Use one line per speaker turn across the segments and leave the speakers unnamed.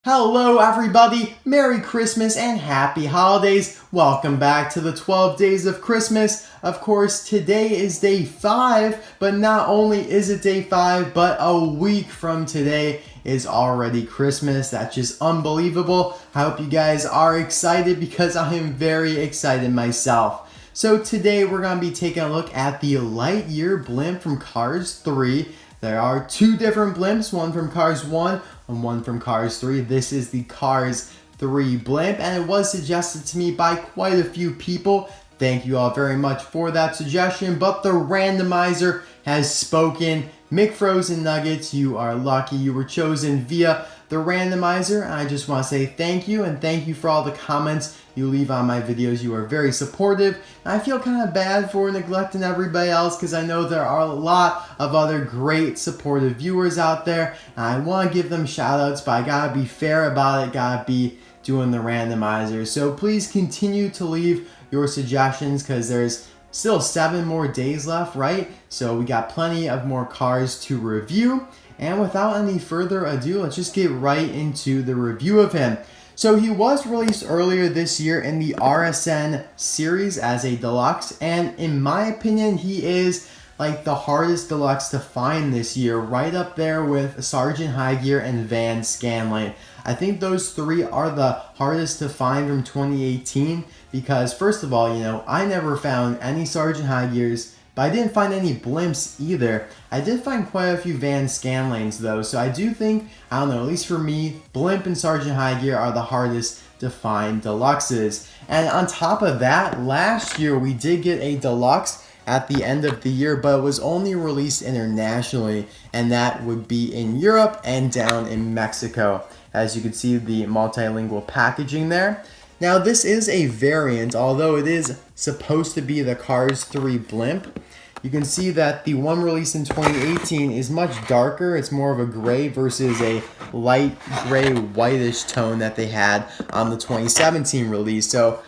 Hello everybody, Merry Christmas and Happy Holidays. Welcome back to the 12 Days of Christmas. Of course, today is day 5, but not only is it day 5, but a week from today is already Christmas. That's just unbelievable. I hope you guys are excited because I am very excited myself. So today we're going to be taking a look at the Lightyear Blimp from Cars 3. There are 2 different blimps, one from Cars 1 and one from Cars 3. This is the Cars 3 blimp, and it was suggested to me by quite a few people. Thank you all very much for that suggestion, but the randomizer has spoken. McFrozenNuggets, you are lucky. You were chosen via the randomizer. I just want to say thank you, and thank you for all the comments you leave on my videos. You are very supportive. And I feel kind of bad for neglecting everybody else because I know there are a lot of other great supportive viewers out there, and I want to give them shout outs, but I gotta be fair about it, gotta be doing the randomizer. So please continue to leave your suggestions because there's still 7 more days left, right? So we got plenty of more cars to review. And without any further ado, let's just get right into the review of him. So he was released earlier this year in the RSN series as a deluxe, and in my opinion, he is like the hardest deluxe to find this year, right up there with Sergeant Highgear and Van Scanlane. I think those 3 are the hardest to find from 2018 because, first of all, I never found any Sergeant Highgears, but I didn't find any blimps either. I did find quite a few Van Scanlanes though, so I do think, I don't know, at least for me, Blimp and Sergeant Highgear are the hardest to find deluxes. And on top of that, last year we did get a deluxe at the end of the year, but it was only released internationally, and that would be in Europe and down in Mexico. As you can see, the multilingual packaging there. Now this is a variant, although it is supposed to be the Cars 3 blimp. You can see that the one released in 2018 is much darker. It's more of a gray versus a light gray whitish tone that they had on the 2017 release. So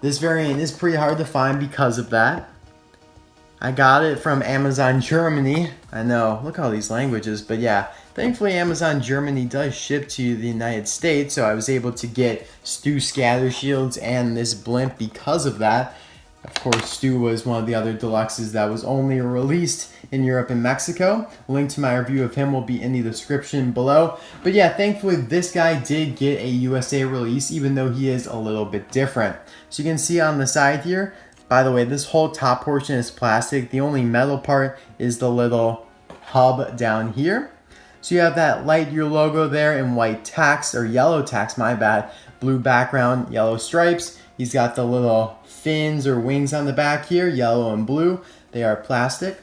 this variant is pretty hard to find because of that. I got it from Amazon Germany. I know, look at all these languages, but yeah. Thankfully, Amazon Germany does ship to the United States, so I was able to get Stu Scatter Shields and this blimp because of that. Of course, Stu was one of the other deluxes that was only released in Europe and Mexico. Link to my review of him will be in the description below. But yeah, thankfully this guy did get a USA release, even though he is a little bit different. So you can see on the side here, by the way, this whole top portion is plastic. The only metal part is the little hub down here. So you have that Lightyear logo there in white text, or yellow text, my bad. Blue background, yellow stripes. He's got the little fins or wings on the back here, yellow and blue. They are plastic.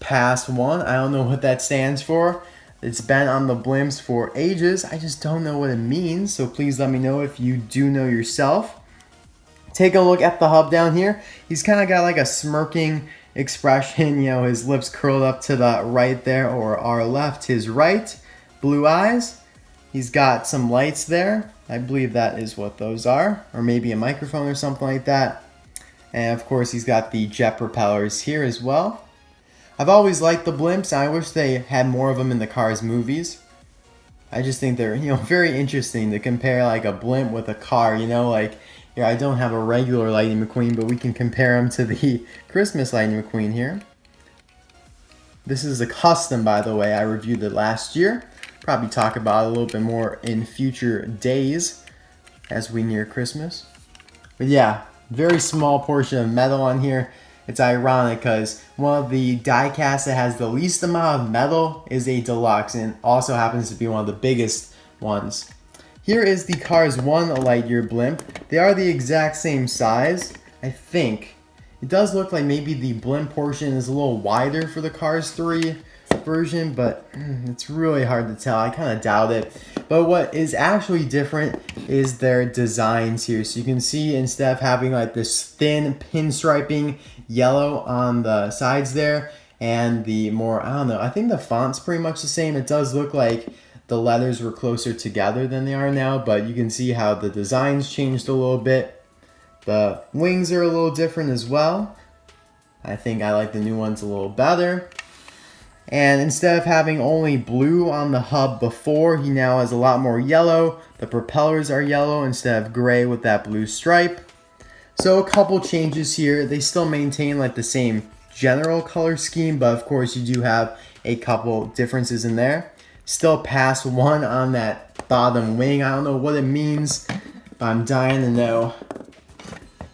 Pass 1, I don't know what that stands for. It's been on the blimps for ages. I just don't know what it means, so please let me know if you do know yourself. Take a look at the hub down here. He's kind of got like a smirking expression, his lips curled up to the right there, or our left, his right. Blue eyes. He's got some lights there. I believe that is what those are, or maybe a microphone or something like that. And of course, he's got the jet propellers here as well. I've always liked the blimps. I wish they had more of them in the Cars movies. I just think they're, very interesting to compare like a blimp with a car, like, here, I don't have a regular Lightning McQueen, but we can compare him to the Christmas Lightning McQueen here. This is a custom, by the way. I reviewed it last year. Probably talk about it a little bit more in future days as we near Christmas. But yeah, very small portion of metal on here. It's ironic because one of the die casts that has the least amount of metal is a deluxe, and also happens to be one of the biggest ones. Here is the Cars 1 Lightyear blimp. They are the exact same size, I think. It does look like maybe the blimp portion is a little wider for the Cars 3 version, but it's really hard to tell. I kind of doubt it. But what is actually different is their designs here. So you can see instead of having like this thin pinstriping yellow on the sides there, and the more, I don't know, I think the font's pretty much the same. It does look like the letters were closer together than they are now, but you can see how the designs changed a little bit. The wings are a little different as well. I think I like the new ones a little better. And instead of having only blue on the hub before, he now has a lot more yellow. The propellers are yellow instead of gray with that blue stripe. So a couple changes here. They still maintain like the same general color scheme, but of course you do have a couple differences in there. Still pass 1 on that bottom wing. I don't know what it means, but I'm dying to know.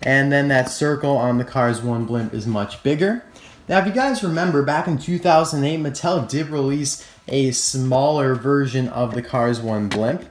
And then that circle on the Cars 1 blimp is much bigger. Now, if you guys remember, back in 2008, Mattel did release a smaller version of the Cars 1 blimp.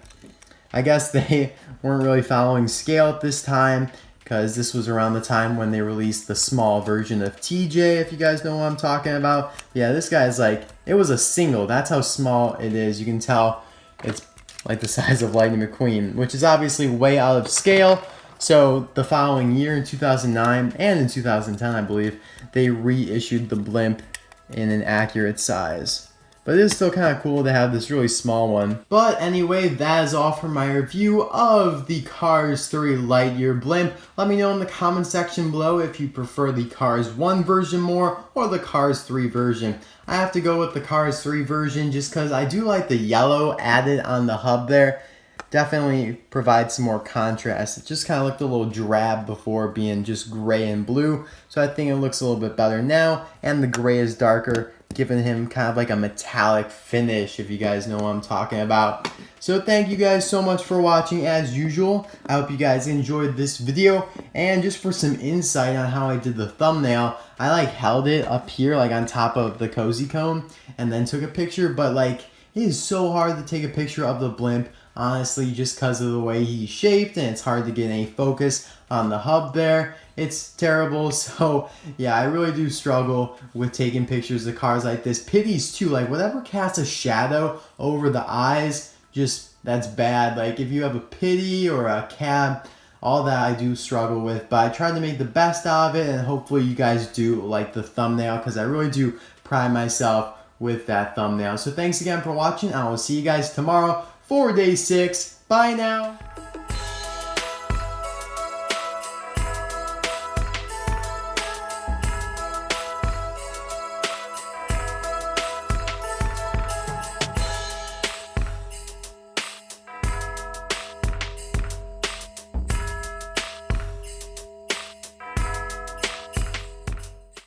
I guess they weren't really following scale at this time, because this was around the time when they released the small version of TJ, if you guys know what I'm talking about. Yeah, this guy's like, it was a single. That's how small it is. You can tell it's like the size of Lightning McQueen, which is obviously way out of scale. So the following year, in 2009 and in 2010, I believe, they reissued the blimp in an accurate size. But it is still kind of cool to have this really small one. But anyway, that is all for my review of the Cars 3 Lightyear blimp. Let me know in the comment section below if you prefer the Cars 1 version more or the Cars 3 version. I have to go with the Cars 3 version just because I do like the yellow added on the hub there. Definitely provides some more contrast. It just kind of looked a little drab before being just gray and blue. So I think it looks a little bit better now. And the gray is darker, giving him kind of like a metallic finish, if you guys know what I'm talking about. So thank you guys so much for watching as usual. I hope you guys enjoyed this video. And just for some insight on how I did the thumbnail, I like held it up here like on top of the cozy cone and then took a picture. But like, it is so hard to take a picture of the blimp, honestly, just because of the way he's shaped, and it's hard to get any focus on the hub there. It's terrible. So yeah, I really do struggle with taking pictures of cars like this. Pitties too, like whatever casts a shadow over the eyes, just that's bad. Like if you have a pitty or a cab, all that I do struggle with, but I tried to make the best out of it, and hopefully you guys do like the thumbnail, because I really do pride myself with that thumbnail. So thanks again for watching. I will see you guys tomorrow for day 6. Bye now.